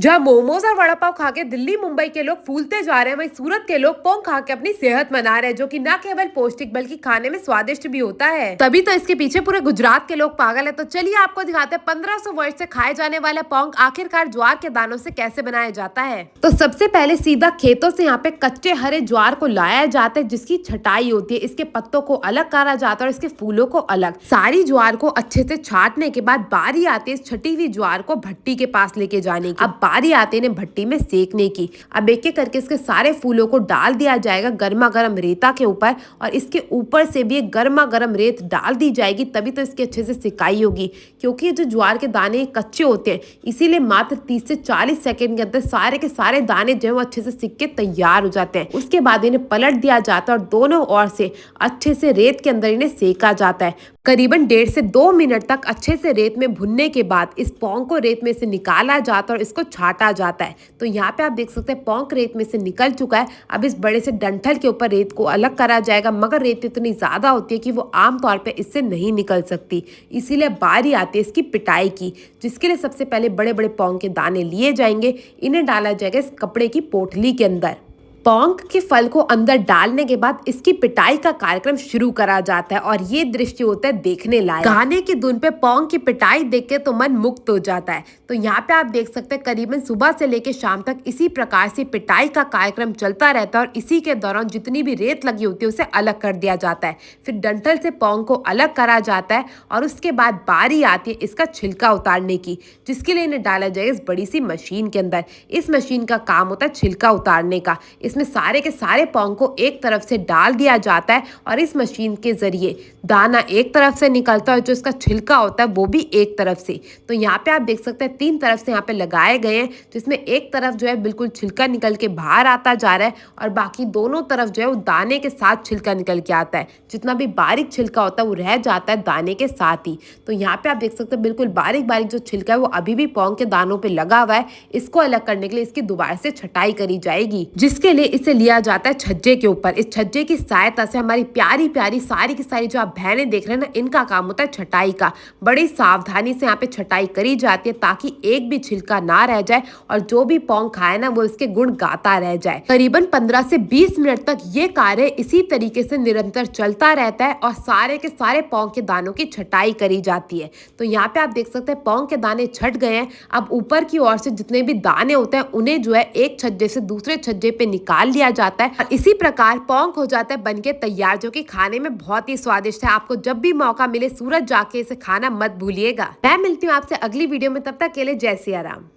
जहाँ मोमोज और वड़ा पाव खा के दिल्ली मुंबई के लोग फूलते जा रहे हैं, वहीं सूरत के लोग पोंग खा के अपनी सेहत मना रहे हैं, जो कि न केवल पौष्टिक बल्कि खाने में स्वादिष्ट भी होता है। तभी तो इसके पीछे पूरे गुजरात के लोग पागल है। तो चलिए आपको दिखाते हैं 1500 वर्ष से खाए जाने वाला पोंग आखिरकार ज्वार के दानों से कैसे बनाया जाता है। तो सबसे पहले सीधा खेतों से यहाँ पे कच्चे हरे ज्वार को लाया जाता है, जिसकी छटाई होती है। इसके पत्तों को अलग करा जाता है और इसके फूलों को अलग। सारी ज्वार को अच्छे से छाटने के बाद बारी आती है इस छटी हुई ज्वार को भट्टी के पास लेके जाने की। अब बारी आते ने भट्टी में सेकने की। अब एक एक करके इसके सारे फूलों को डाल दिया जाएगा गर्मा गर्म रेता के ऊपर, और इसके ऊपर से भी एक गर्मा गर्म रेत डाल दी जाएगी, तभी तो इसकी अच्छे से सिकाई होगी। क्योंकि ये जो ज्वार के दाने कच्चे होते हैं, इसीलिए मात्र 30 से 40 सेकंड के अंदर सारे के सारे दाने जो है वो अच्छे से सिक के तैयार हो जाते हैं। उसके बाद इन्हें पलट दिया जाता है और दोनों ओर से अच्छे से रेत के अंदर इन्हें सेका जाता है। करीबन 1.5 से 2 मिनट तक अच्छे से रेत में भुनने के बाद इस पोंग को रेत में से निकाला जाता है और इसको छाटा जाता है। तो यहाँ पे आप देख सकते हैं पोंग रेत में से निकल चुका है। अब इस बड़े से डंठल के ऊपर रेत को अलग करा जाएगा, मगर रेत इतनी ज्यादा होती है कि वो आमतौर पे इससे नहीं निकल सकती। इसीलिए बारी आती है इसकी पिटाई की, जिसके लिए सबसे पहले बड़े बड़े पोंग के दाने लिए जाएंगे। इन्हें डाला जाएगा इस कपड़े की पोटली के अंदर। पोंग के फल को अंदर डालने के बाद इसकी पिटाई का कार्यक्रम शुरू करा जाता है, और ये दृश्य होता है देखने लायक। गाने की धुन पे पोंग की पिटाई देख के तो मन मुक्त हो जाता है। तो यहाँ पे आप देख सकते हैं करीबन सुबह से लेकर शाम तक इसी प्रकार से पिटाई का कार्यक्रम चलता रहता है, और इसी के दौरान जितनी भी रेत लगी होती है उसे अलग कर दिया जाता है। फिर डंठल से पोंग को अलग करा जाता है, और उसके बाद बारी आती है इसका छिलका उतारने की, जिसके लिए इन्हें डाला जाएगा इस बड़ी सी मशीन के अंदर। इस मशीन का काम होता है छिलका उतारने का। इसमें सारे के सारे पोंग को एक तरफ से डाल दिया जाता है, और इस मशीन के जरिए दाना एक तरफ से निकलता है, जो इसका छिलका होता है वो भी एक तरफ से। तो यहाँ पे आप देख सकते हैं 3 तरफ से यहाँ पे लगाए गए हैं, जिसमें एक तरफ जो है बिल्कुल छिलका निकल के बाहर आता जा रहा है, और बाकी दोनों तरफ जो है वो दाने के साथ छिलका निकल के आता है। जितना भी बारीक छिलका होता है वो रह जाता है दाने के साथ ही। तो यहाँ पे आप देख सकते हैं बिल्कुल बारीक बारीक जो छिलका है वो अभी भी पोंग के दानों पे लगा हुआ है। इसको अलग करने के लिए इसकी दोबारा से छटाई करी जाएगी, जिसके लिए इसे लिया जाता है छज्जे के ऊपर। इस छज्जे की सहायता से हमारी प्यारी प्यारी सारी की सारी जो आप बहनें देख रहे हैं ना, इनका काम होता है छटाई का। बड़ी सावधानी से यहाँ पे छटाई करी जाती है, ताकि एक भी छिलका ना रह जाए, और जो भी पोंग खाए ना वो इसके गुण गाता रह जाए। करीबन 15 से 20 मिनट तक ये कार्य इसी तरीके से निरंतर चलता रहता है, और सारे के सारे पोंग के दानों की छटाई करी जाती है। तो यहाँ पे आप देख सकते हैं पोंग के दाने छट गए हैं। अब ऊपर की ओर से जितने भी दाने होते हैं उन्हें जो है एक छज्जे से दूसरे छज्जे पे निकाल लिया जाता है, और इसी प्रकार पोंग हो जाता है बनके तैयार, जो कि खाने में बहुत ही स्वादिष्ट है। आपको जब भी मौका मिले सूरत जाके इसे खाना मत भूलिएगा। मैं मिलती हूँ आपसे अगली वीडियो में, तब तक के लिए जय सिया राम।